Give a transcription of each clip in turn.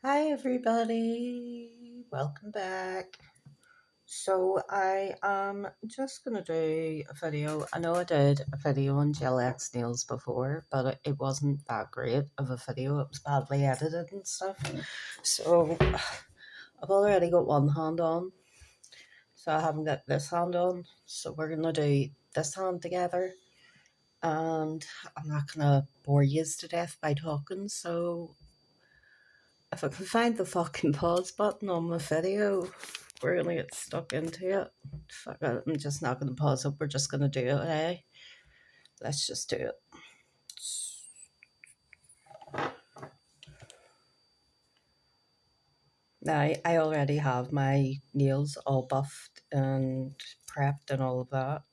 Hi everybody, welcome back. So I am just gonna do a video. I know I did a video on Gel X nails before, but it wasn't that great of a video. It was badly edited and stuff. So I've already got one hand on, so I haven't got this hand on. So we're gonna do this hand together, and I'm not gonna bore you to death by talking. So if I can find the fucking pause button on my video, we're gonna get stuck into it. Fuck it, I'm just not gonna pause it, we're just gonna do it, eh? Let's just do it. Now, I already have my nails all buffed and prepped and all of that.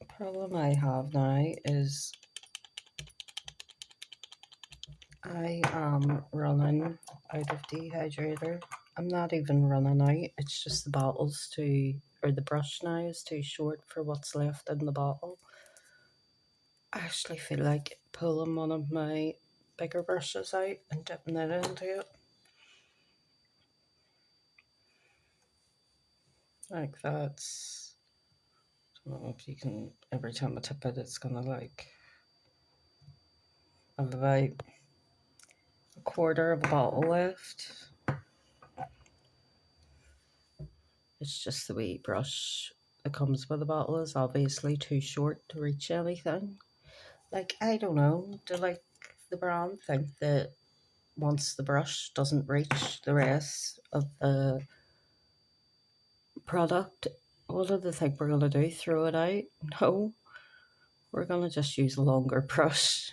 The problem I have now is I am running out of dehydrator. I'm not even running out, it's just the bottle's or the brush now is too short for what's left in the bottle. I actually feel like pulling one of my bigger brushes out and dipping it into it. Like that's, I don't know if you can, every time I tip it, it's gonna like, I have about a quarter of a bottle left. It's just the wee brush that comes with the bottle is obviously too short to reach anything. Like, I don't know, do like the brand think that once the brush doesn't reach the rest of the product, what do they think we're going to do? Throw it out? No, we're going to just use a longer brush.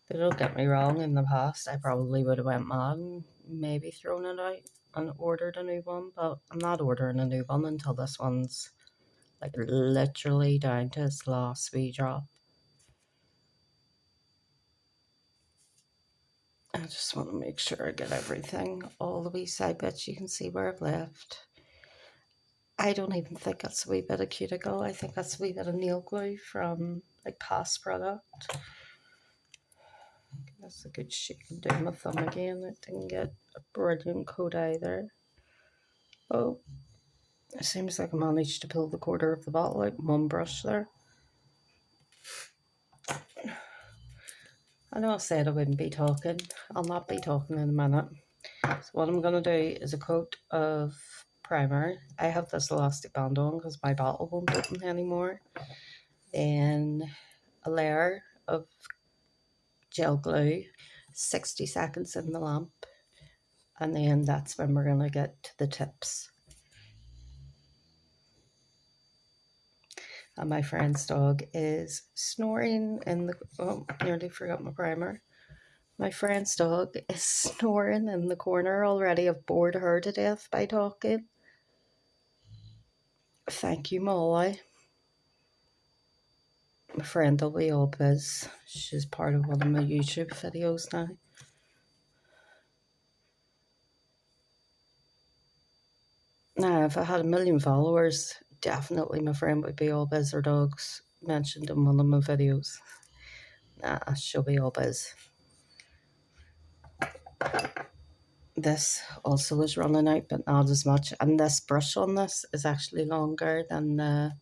But don't get me wrong, in the past I probably would have went mad and maybe thrown it out and ordered a new one, but I'm not ordering a new one until this one's like literally down to its last wee drop. I just want to make sure I get everything, all the wee side bits. You can see where I've left. I don't even think that's a wee bit of cuticle. I think that's a wee bit of nail glue from like past product. That's a good shake and do my thumb again. It didn't get a brilliant coat either. Oh, it seems like I managed to pull the quarter of the bottle out in one brush there. I know I said I wouldn't be talking. I'll not be talking in a minute. So what I'm going to do is a coat of primer. I have this elastic band on because my bottle won't open anymore. Then a layer of gel glue, 60 seconds in the lamp, and then that's when we're going to get to the tips. And my friend's dog is snoring in the, oh, nearly forgot my primer. My friend's dog is snoring in the corner already. I've bored her to death by talking. Thank you, Molly. My friend will be all biz. She's part of one of my YouTube videos now. Now, if I had a million followers, definitely my friend would be all biz. Her dog's mentioned in one of my videos. Nah, she'll be all biz. This also is running out, but not as much. And this brush on this is actually longer than the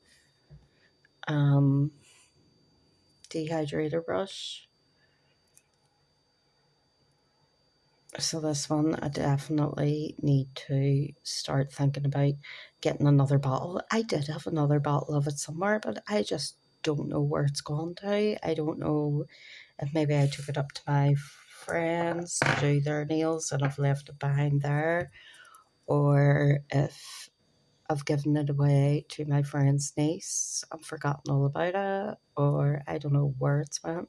dehydrator brush. So this one, I definitely need to start thinking about getting another bottle. I did have another bottle of it somewhere, but I just don't know where it's gone to. I don't know if maybe I took it up to my friends to do their nails and I've left it behind there, or if I've given it away to my friend's niece and forgotten all about it, or I don't know where it's went.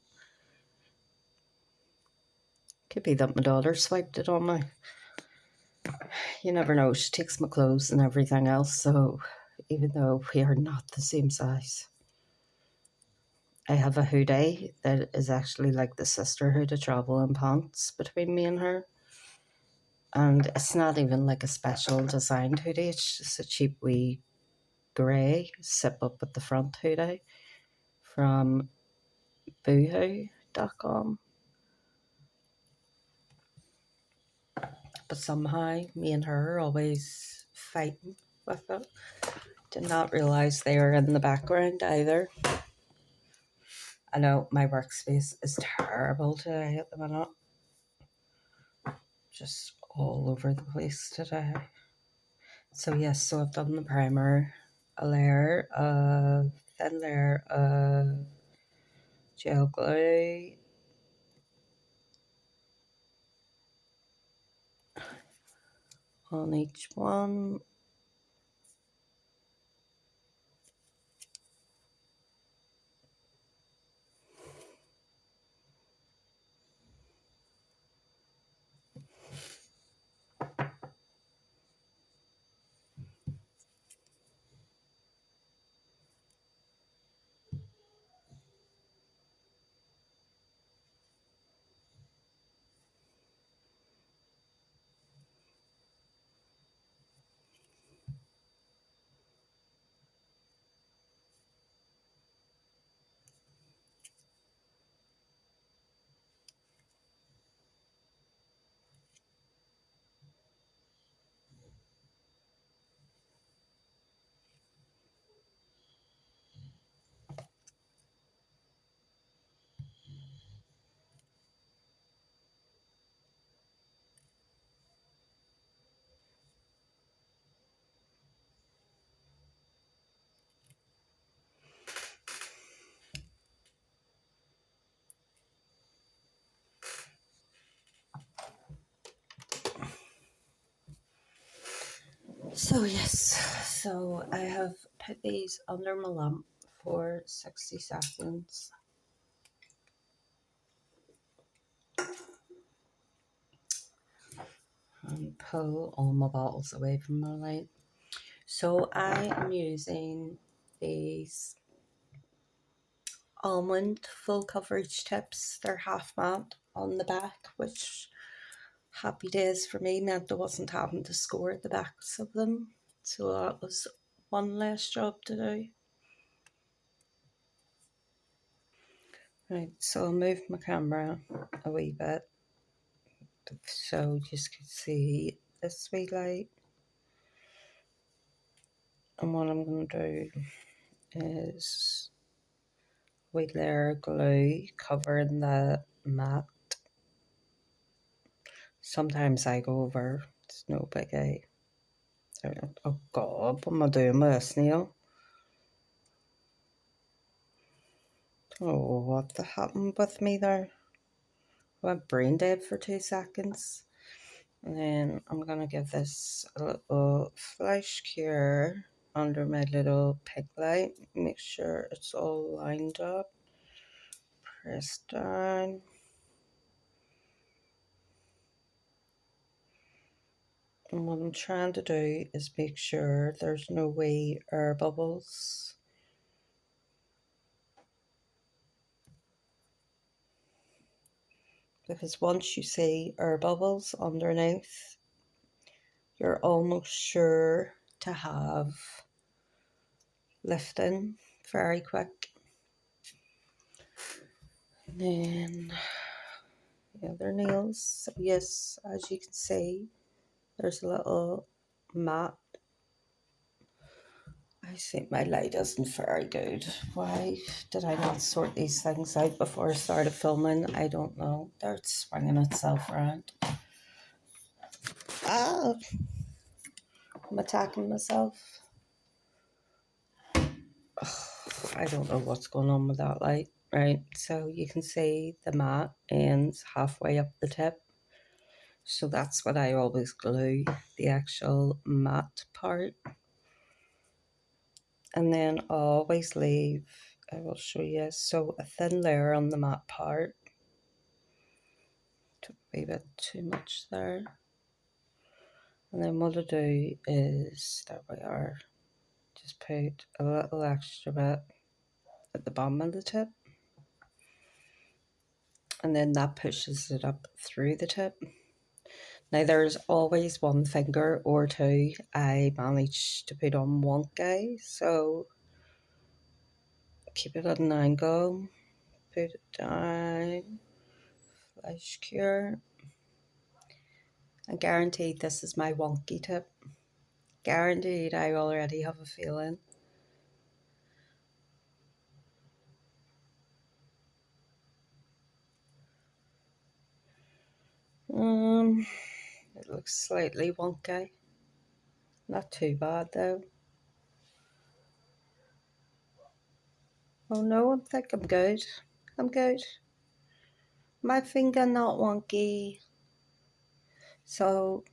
Could be that my daughter swiped it on me. You never know. She takes my clothes and everything else, so even though we are not the same size. I have a hoodie that is actually like the sisterhood of travel and pants between me and her. And it's not even like a special designed hoodie, it's just a cheap wee grey zip up at the front hoodie from boohoo.com. But somehow me and her are always fighting with it. Did not realise they were in the background either. I know my workspace is terrible today at the minute. Just all over the place today. So yes, so I've done the primer, a layer of thin layer of gel glue, on each one. So yes, so I have put these under my lamp for 60 seconds. And pull all my bottles away from my light. So I am using these almond full coverage tips. They're half matte on the back, which happy days for me, meant I wasn't having to score the backs of them. So that was one less job to do. Right, so I'll move my camera a wee bit so you can see this wee light. And what I'm going to do is wee layer of glue covering the mat. Sometimes I go over, it's no biggie. Oh God, what am I doing with this, Neil? Oh, what happened with me there? I went brain dead for 2 seconds. And then I'm going to give this a little flash cure under my little pig light. Make sure it's all lined up. Press down. And what I'm trying to do is make sure there's no wee air bubbles. Because once you see air bubbles underneath, you're almost sure to have lifting very quick. And then the other nails, so yes, as you can see, there's a little mat. I think my light isn't very good. Why did I not sort these things out before I started filming? I don't know. There it's swinging itself around. Ah! I'm attacking myself. I don't know what's going on with that light. Right, so you can see the mat ends halfway up the tip. So that's what I always glue, the actual matte part. And then always leave, I will show you, so a thin layer on the matte part. Took a wee bit too much there. And then what I do is, there we are, just put a little extra bit at the bottom of the tip. And then that pushes it up through the tip. Now there's always one finger or two I manage to put on wonky, so keep it at an angle, put it down, flash cure. And guaranteed this is my wonky tip. Guaranteed I already have a feeling. It looks slightly wonky. Not too bad though. Oh no, I think I'm good. I'm good. My finger not wonky. So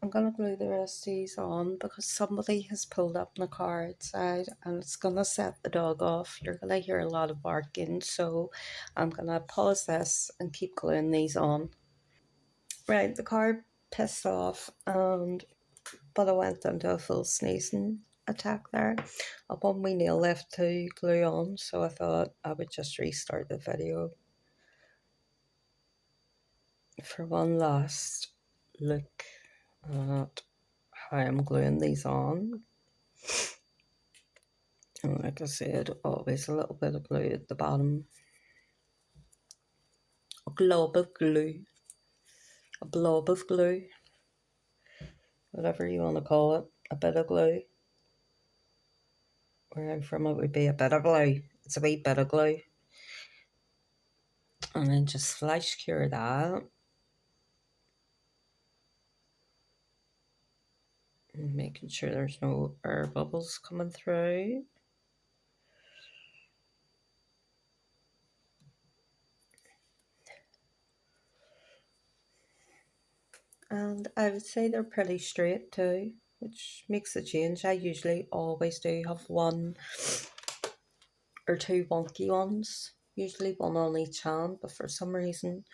I'm gonna glue the rest of these on because somebody has pulled up in the car outside and it's gonna set the dog off. You're gonna hear a lot of barking, so I'm gonna pause this and keep gluing these on. Right, the car pissed off, but I went into a full sneezing attack there. I've one wee nail left to glue on, so I thought I would just restart the video for one last look at how I'm gluing these on. And like I said, always a little bit of glue at the bottom. A glob of glue. A blob of glue. Whatever you want to call it. A bit of glue. Where I'm from, it would be a bit of glue. It's a wee bit of glue. And then just flash cure that. And making sure there's no air bubbles coming through. And I would say they're pretty straight too, which makes a change. I usually always do have one or two wonky ones, usually one on each hand, but for some reason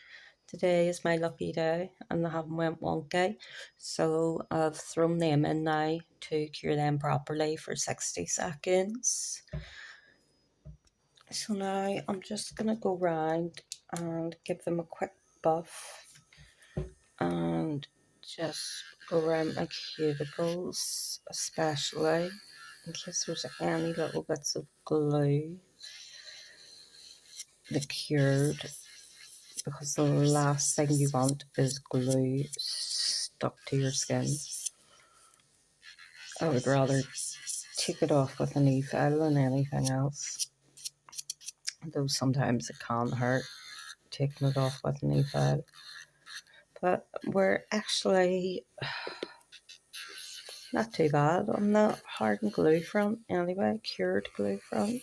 today is my lucky day and I haven't went wonky, so I've thrown them in now to cure them properly for 60 seconds. So now I'm just going to go round and give them a quick buff and just go around my cuticles, especially in case there's any little bits of glue that cured, because the last thing you want is glue stuck to your skin. I would rather take it off with an e-file than anything else, though sometimes it can hurt taking it off with an e-file. But we're actually not too bad on the hardened glue front anyway, cured glue front.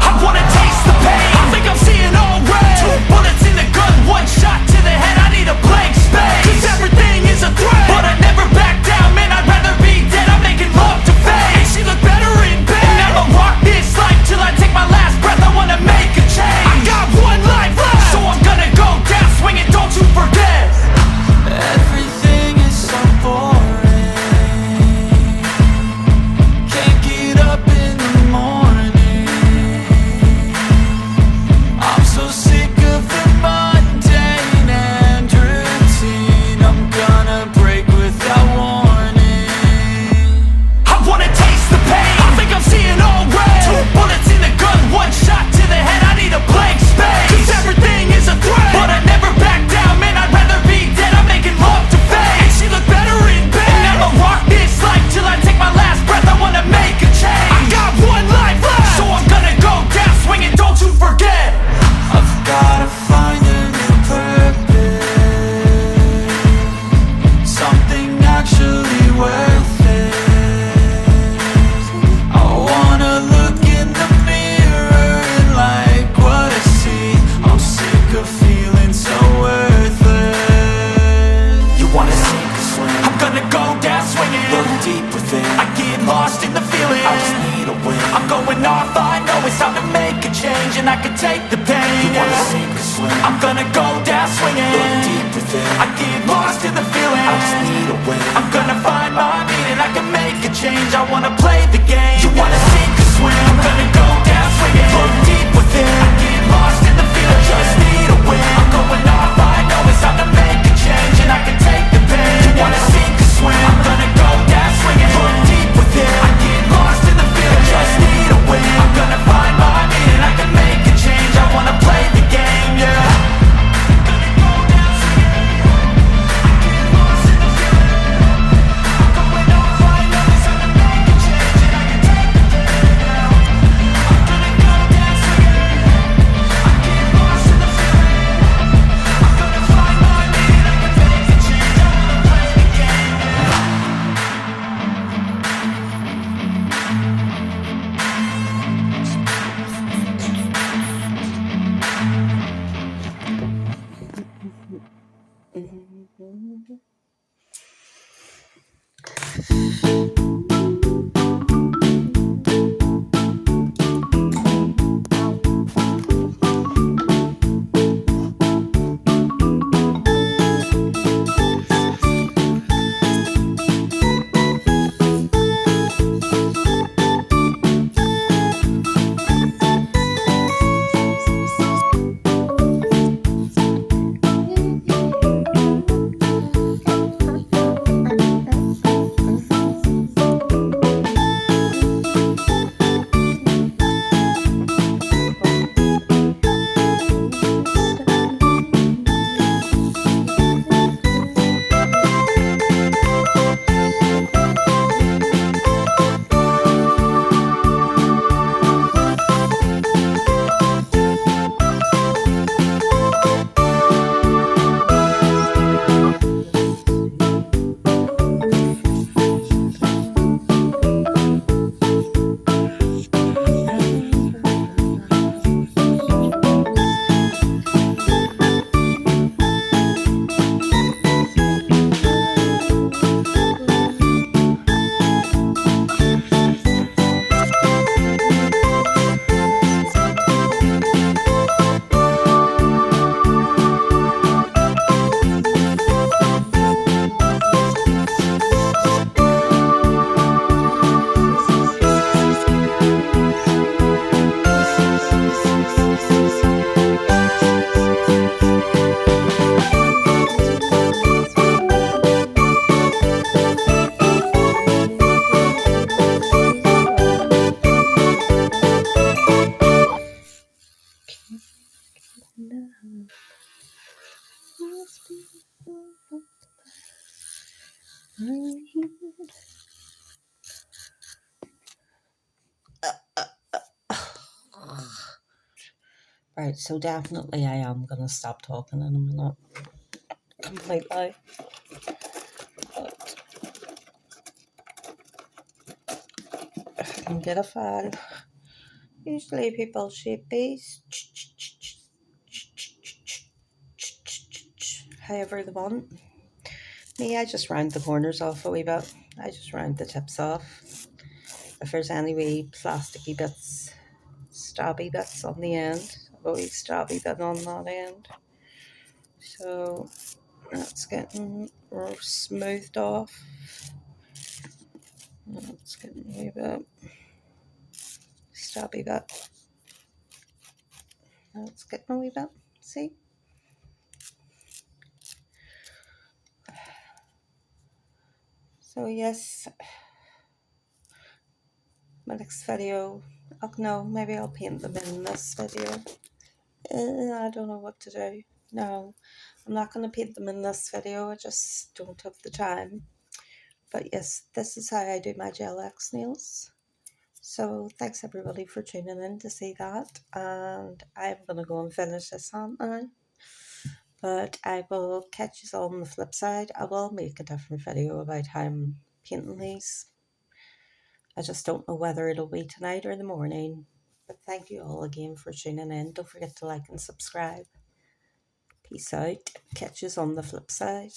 I wanna taste the pain. I think I'm seeing all red. 2 bullets in the gun, 1 shot. going off, I know it's time to make a change, and I can take the pain. You wanna sink or swim? I'm gonna go down swinging. Look deep within. I get lost in the feeling. I just need a win. I'm gonna find my meaning. I can make a change. I wanna play the game. You wanna sink or swim? I'm gonna go down swinging. Look deep within. I get lost in the feeling. I just need a win. I'm going off. I know it's time to make a change, and I can take the pain. You wanna sink or swim? I'm gonna go down swinging. Look deep within. I get lost in the feeling. I just need a win. I'm gonna find my meaning. I can make a change. I wanna play the game. Yeah. Right, so definitely I am going to stop talking in a minute. Completely. But if I can get a file. Usually people shape these however they want. Me, I just round the corners off a wee bit. I just round the tips off. If there's any wee plasticky bits, stabby bits on the end, a wee stabby bit on that end. So that's getting smoothed off. That's getting a wee bit stabby bit. That's getting a wee bit. See? So yes, my next video, oh no, maybe I'll paint them in this video. I don't know what to do. No, I'm not going to paint them in this video. I just don't have the time. But yes, this is how I do my gel X nails. So thanks everybody for tuning in to see that. And I'm going to go and finish this on now. But I will catch you all on the flip side. I will make a different video about how I'm painting these. I just don't know whether it'll be tonight or in the morning. But thank you all again for tuning in. Don't forget to like and subscribe. Peace out. Catch you on the flip side.